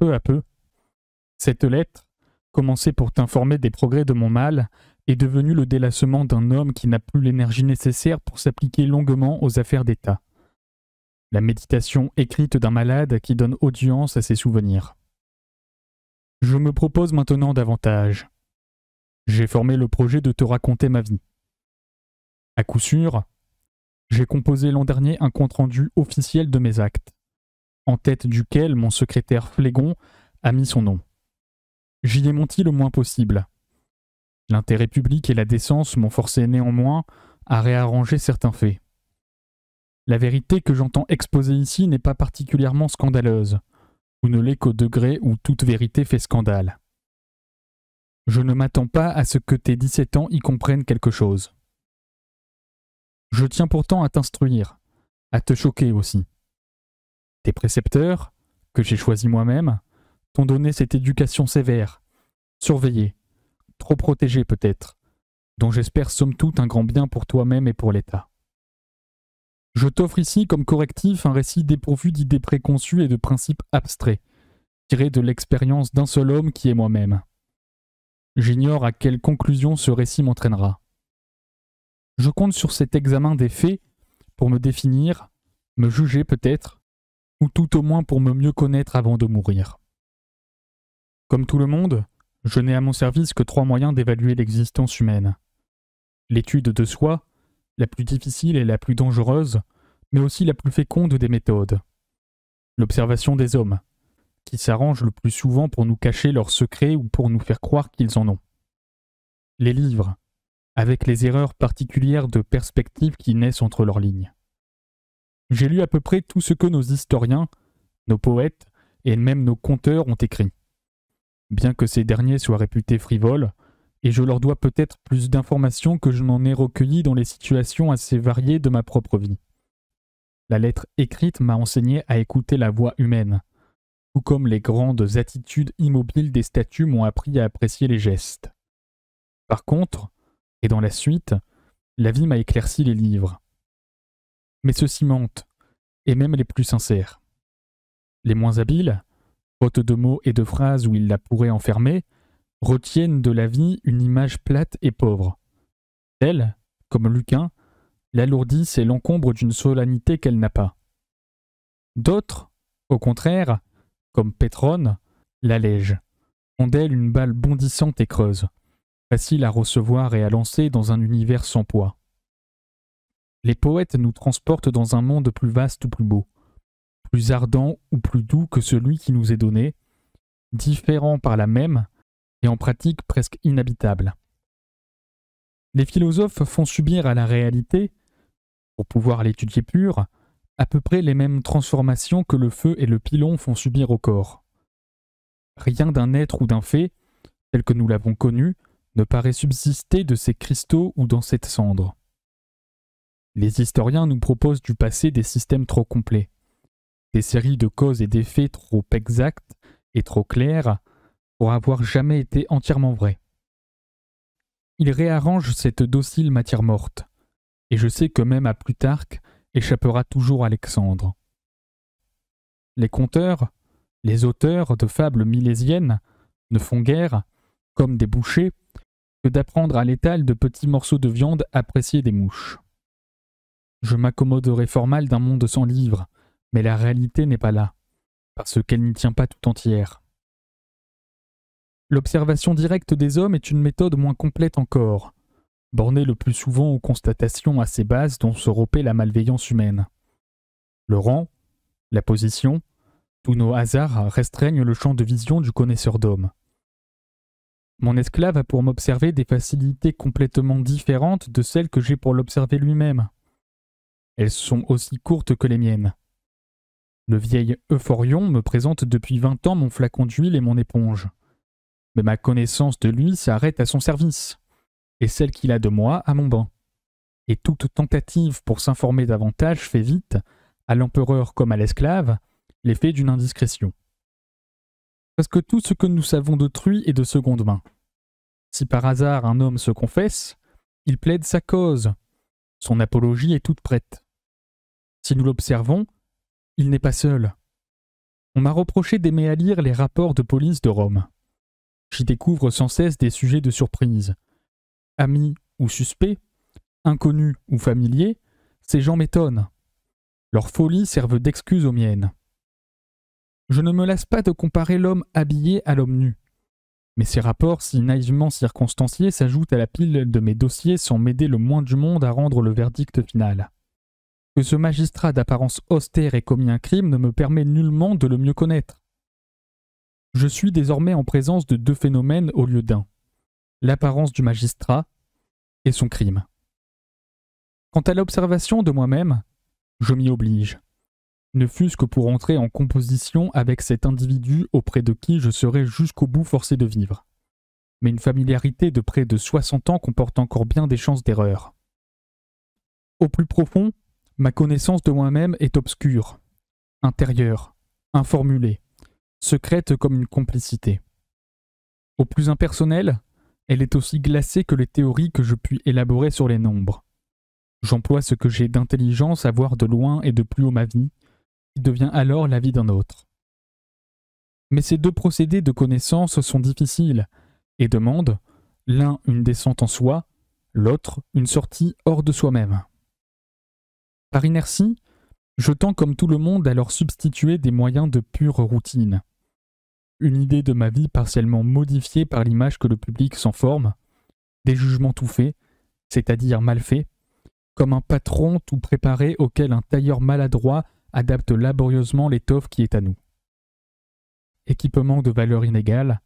peu à peu. Cette lettre, commencée pour t'informer des progrès de mon mal, est devenue le délassement d'un homme qui n'a plus l'énergie nécessaire pour s'appliquer longuement aux affaires d'État. La méditation écrite d'un malade qui donne audience à ses souvenirs. Je me propose maintenant davantage. J'ai formé le projet de te raconter ma vie. À coup sûr, j'ai composé l'an dernier un compte-rendu officiel de mes actes, en tête duquel mon secrétaire Flégon a mis son nom. J'y ai menti le moins possible. L'intérêt public et la décence m'ont forcé néanmoins à réarranger certains faits. La vérité que j'entends exposer ici n'est pas particulièrement scandaleuse, ou ne l'est qu'au degré où toute vérité fait scandale. Je ne m'attends pas à ce que tes 17 ans y comprennent quelque chose. Je tiens pourtant à t'instruire, à te choquer aussi. Tes précepteurs, que j'ai choisis moi-même, t'ont donné cette éducation sévère, surveillée, trop protégée peut-être, dont j'espère somme toute un grand bien pour toi-même et pour l'État. Je t'offre ici comme correctif un récit dépourvu d'idées préconçues et de principes abstraits, tirés de l'expérience d'un seul homme qui est moi-même. J'ignore à quelle conclusion ce récit m'entraînera. Je compte sur cet examen des faits pour me définir, me juger peut-être, ou tout au moins pour me mieux connaître avant de mourir. Comme tout le monde, je n'ai à mon service que 3 moyens d'évaluer l'existence humaine. L'étude de soi, la plus difficile et la plus dangereuse, mais aussi la plus féconde des méthodes. L'observation des hommes, qui s'arrangent le plus souvent pour nous cacher leurs secrets ou pour nous faire croire qu'ils en ont. Les livres, avec les erreurs particulières de perspective qui naissent entre leurs lignes. J'ai lu à peu près tout ce que nos historiens, nos poètes et même nos conteurs ont écrit. Bien que ces derniers soient réputés frivoles, et je leur dois peut-être plus d'informations que je n'en ai recueillies dans les situations assez variées de ma propre vie. La lettre écrite m'a enseigné à écouter la voix humaine, tout comme les grandes attitudes immobiles des statues m'ont appris à apprécier les gestes. Par contre, et dans la suite, la vie m'a éclairci les livres. Mais ceux-ci mentent, et même les plus sincères. Les moins habiles, faute de mots et de phrases où ils la pourraient enfermer, retiennent de la vie une image plate et pauvre. Elles, comme Lucain, l'alourdissent et l'encombrent d'une solennité qu'elle n'a pas. D'autres, au contraire, comme Pétrone, l'allègent, font d'elle une balle bondissante et creuse, facile à recevoir et à lancer dans un univers sans poids. Les poètes nous transportent dans un monde plus vaste ou plus beau, plus ardent ou plus doux que celui qui nous est donné, différent par là même, et en pratique presque inhabitable. Les philosophes font subir à la réalité, pour pouvoir l'étudier pure, à peu près les mêmes transformations que le feu et le pilon font subir au corps. Rien d'un être ou d'un fait, tel que nous l'avons connu, ne paraît subsister de ces cristaux ou dans cette cendre. Les historiens nous proposent du passé des systèmes trop complets, des séries de causes et d'effets trop exactes et trop claires pour avoir jamais été entièrement vrais. Ils réarrangent cette docile matière morte, et je sais que même à Plutarque échappera toujours Alexandre. Les conteurs, les auteurs de fables milésiennes ne font guère, comme des bouchers, que d'apprendre à l'étal de petits morceaux de viande appréciés des mouches. Je m'accommoderai fort mal d'un monde sans livres, mais la réalité n'est pas là, parce qu'elle n'y tient pas tout entière. L'observation directe des hommes est une méthode moins complète encore, bornée le plus souvent aux constatations assez basses dont se repaît la malveillance humaine. Le rang, la position, tous nos hasards restreignent le champ de vision du connaisseur d'hommes. Mon esclave a pour m'observer des facilités complètement différentes de celles que j'ai pour l'observer lui-même. Elles sont aussi courtes que les miennes. Le vieil Euphorion me présente depuis 20 ans mon flacon d'huile et mon éponge. Mais ma connaissance de lui s'arrête à son service, et celle qu'il a de moi à mon banc. Et toute tentative pour s'informer davantage fait vite, à l'empereur comme à l'esclave, l'effet d'une indiscrétion. Parce que tout ce que nous savons d'autrui est de seconde main. Si par hasard un homme se confesse, il plaide sa cause. Son apologie est toute prête. Si nous l'observons, il n'est pas seul. On m'a reproché d'aimer à lire les rapports de police de Rome. J'y découvre sans cesse des sujets de surprise. Amis ou suspects, inconnus ou familiers, ces gens m'étonnent. Leurs folies servent d'excuse aux miennes. Je ne me lasse pas de comparer l'homme habillé à l'homme nu. Mais ces rapports si naïvement circonstanciés s'ajoutent à la pile de mes dossiers sans m'aider le moins du monde à rendre le verdict final. Que ce magistrat d'apparence austère ait commis un crime ne me permet nullement de le mieux connaître. Je suis désormais en présence de deux phénomènes au lieu d'un, l'apparence du magistrat et son crime. Quant à l'observation de moi-même, je m'y oblige, ne fût-ce que pour entrer en composition avec cet individu auprès de qui je serai jusqu'au bout forcé de vivre. Mais une familiarité de près de 60 ans comporte encore bien des chances d'erreur. Au plus profond, ma connaissance de moi-même est obscure, intérieure, informulée, secrète comme une complicité. Au plus impersonnel, elle est aussi glacée que les théories que je puis élaborer sur les nombres. J'emploie ce que j'ai d'intelligence à voir de loin et de plus haut ma vie, qui devient alors la vie d'un autre. Mais ces deux procédés de connaissance sont difficiles et demandent, l'un une descente en soi, l'autre une sortie hors de soi-même. Par inertie, je tends comme tout le monde à leur substituer des moyens de pure routine. Une idée de ma vie partiellement modifiée par l'image que le public s'en forme, des jugements tout faits, c'est-à-dire mal faits, comme un patron tout préparé auquel un tailleur maladroit adapte laborieusement l'étoffe qui est à nous. Équipement de valeur inégale,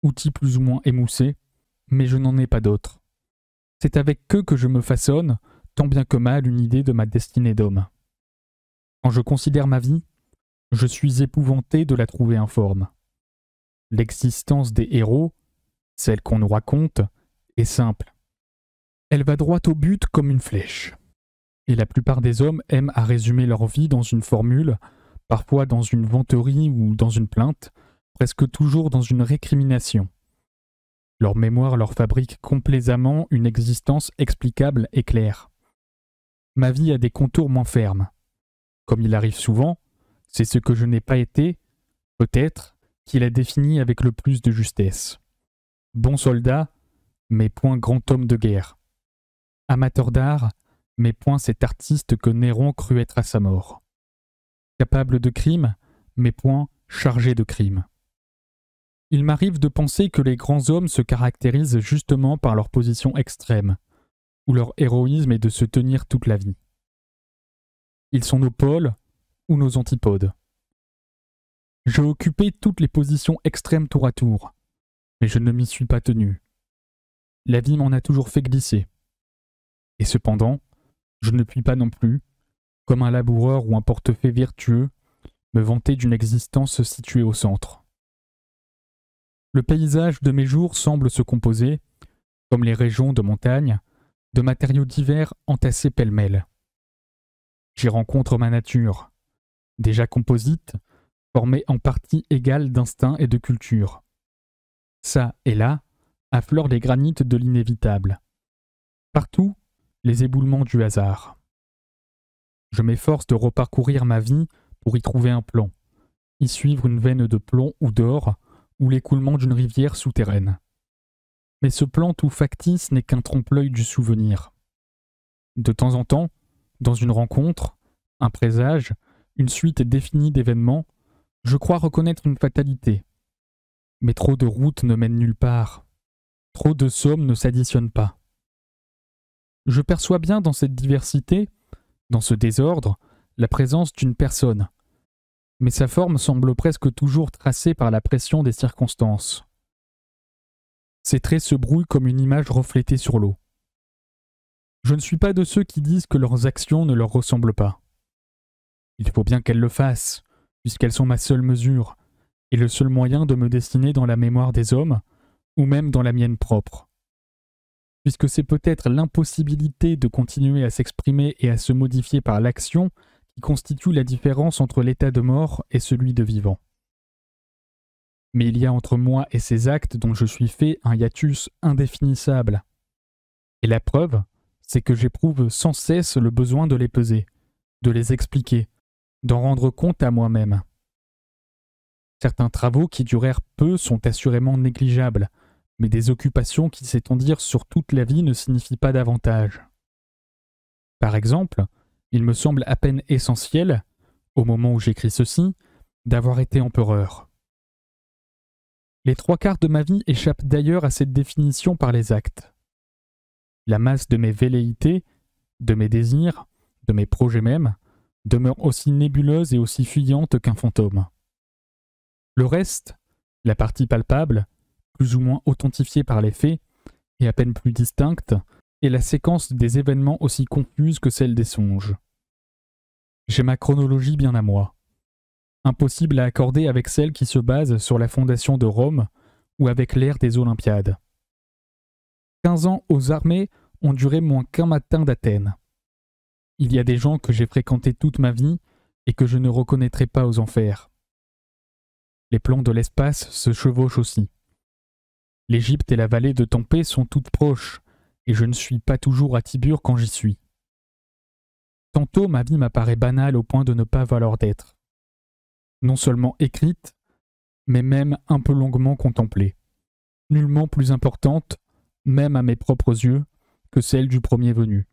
outils plus ou moins émoussés, mais je n'en ai pas d'autres. C'est avec eux que je me façonne, tant bien que mal, une idée de ma destinée d'homme. Quand je considère ma vie, je suis épouvanté de la trouver informe. L'existence des héros, celle qu'on nous raconte, est simple. Elle va droit au but comme une flèche. Et la plupart des hommes aiment à résumer leur vie dans une formule, parfois dans une vanterie ou dans une plainte, presque toujours dans une récrimination. Leur mémoire leur fabrique complaisamment une existence explicable et claire. Ma vie a des contours moins fermes. Comme il arrive souvent, c'est ce que je n'ai pas été, peut-être, qui l'a défini avec le plus de justesse. Bon soldat, mais point grand homme de guerre. Amateur d'art, mais point cet artiste que Néron crut être à sa mort. Capable de crime, mais point chargé de crime. Il m'arrive de penser que les grands hommes se caractérisent justement par leur position extrême, où leur héroïsme est de se tenir toute la vie. Ils sont nos pôles ou nos antipodes. J'ai occupé toutes les positions extrêmes tour à tour, mais je ne m'y suis pas tenu. La vie m'en a toujours fait glisser. Et cependant, je ne puis pas non plus, comme un laboureur ou un portefaix vertueux, me vanter d'une existence située au centre. Le paysage de mes jours semble se composer, comme les régions de montagne, de matériaux divers entassés pêle-mêle. J'y rencontre ma nature, déjà composite, formée en partie égale d'instinct et de culture. Ça et là, affleurent les granites de l'inévitable. Partout, les éboulements du hasard. Je m'efforce de reparcourir ma vie pour y trouver un plan, y suivre une veine de plomb ou d'or, ou l'écoulement d'une rivière souterraine. Mais ce plan tout factice n'est qu'un trompe-l'œil du souvenir. De temps en temps, dans une rencontre, un présage, une suite définie d'événements, je crois reconnaître une fatalité. Mais trop de routes ne mènent nulle part. Trop de sommes ne s'additionnent pas. Je perçois bien dans cette diversité, dans ce désordre, la présence d'une personne. Mais sa forme semble presque toujours tracée par la pression des circonstances. Ses traits se brouillent comme une image reflétée sur l'eau. Je ne suis pas de ceux qui disent que leurs actions ne leur ressemblent pas. Il faut bien qu'elles le fassent, puisqu'elles sont ma seule mesure, et le seul moyen de me destiner dans la mémoire des hommes, ou même dans la mienne propre. Puisque c'est peut-être l'impossibilité de continuer à s'exprimer et à se modifier par l'action qui constitue la différence entre l'état de mort et celui de vivant. Mais il y a entre moi et ces actes dont je suis fait un hiatus indéfinissable. Et la preuve, c'est que j'éprouve sans cesse le besoin de les peser, de les expliquer, d'en rendre compte à moi-même. Certains travaux qui durèrent peu sont assurément négligeables, mais des occupations qui s'étendirent sur toute la vie ne signifient pas davantage. Par exemple, il me semble à peine essentiel, au moment où j'écris ceci, d'avoir été empereur. Les 3/4 de ma vie échappent d'ailleurs à cette définition par les actes. La masse de mes velléités, de mes désirs, de mes projets même, demeure aussi nébuleuse et aussi fuyante qu'un fantôme. Le reste, la partie palpable, plus ou moins authentifiée par les faits, et à peine plus distincte, est la séquence des événements aussi confuse que celle des songes. J'ai ma chronologie bien à moi. Impossible à accorder avec celle qui se base sur la fondation de Rome ou avec l'ère des Olympiades. 15 ans aux armées ont duré moins qu'un matin d'Athènes. Il y a des gens que j'ai fréquentés toute ma vie et que je ne reconnaîtrai pas aux enfers. Les plans de l'espace se chevauchent aussi. L'Égypte et la vallée de Tempée sont toutes proches, et je ne suis pas toujours à Tibur quand j'y suis. Tantôt ma vie m'apparaît banale au point de ne pas valoir d'être. Non seulement écrite, mais même un peu longuement contemplée. Nullement plus importante, même à mes propres yeux, que celle du premier venu.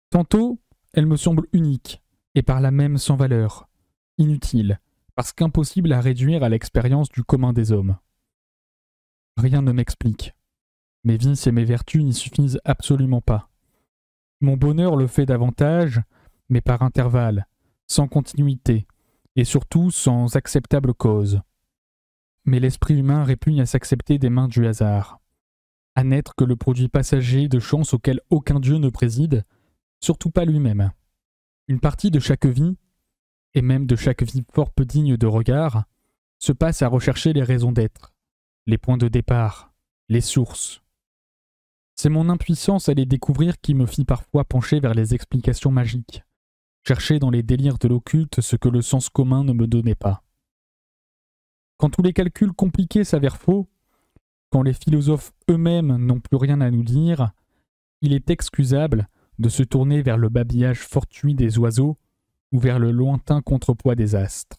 Tantôt, elle me semble unique, et par là même sans valeur, inutile, parce qu'impossible à réduire à l'expérience du commun des hommes. Rien ne m'explique. Mes vices et mes vertus n'y suffisent absolument pas. Mon bonheur le fait davantage, mais par intervalles, sans continuité, et surtout sans acceptable cause. Mais l'esprit humain répugne à s'accepter des mains du hasard, à n'être que le produit passager de chances auxquelles aucun dieu ne préside, surtout pas lui-même. Une partie de chaque vie, et même de chaque vie fort peu digne de regard, se passe à rechercher les raisons d'être, les points de départ, les sources. C'est mon impuissance à les découvrir qui me fit parfois pencher vers les explications magiques, chercher dans les délires de l'occulte ce que le sens commun ne me donnait pas. Quand tous les calculs compliqués s'avèrent faux, quand les philosophes eux-mêmes n'ont plus rien à nous dire, il est excusable de se tourner vers le babillage fortuit des oiseaux ou vers le lointain contrepoids des astres.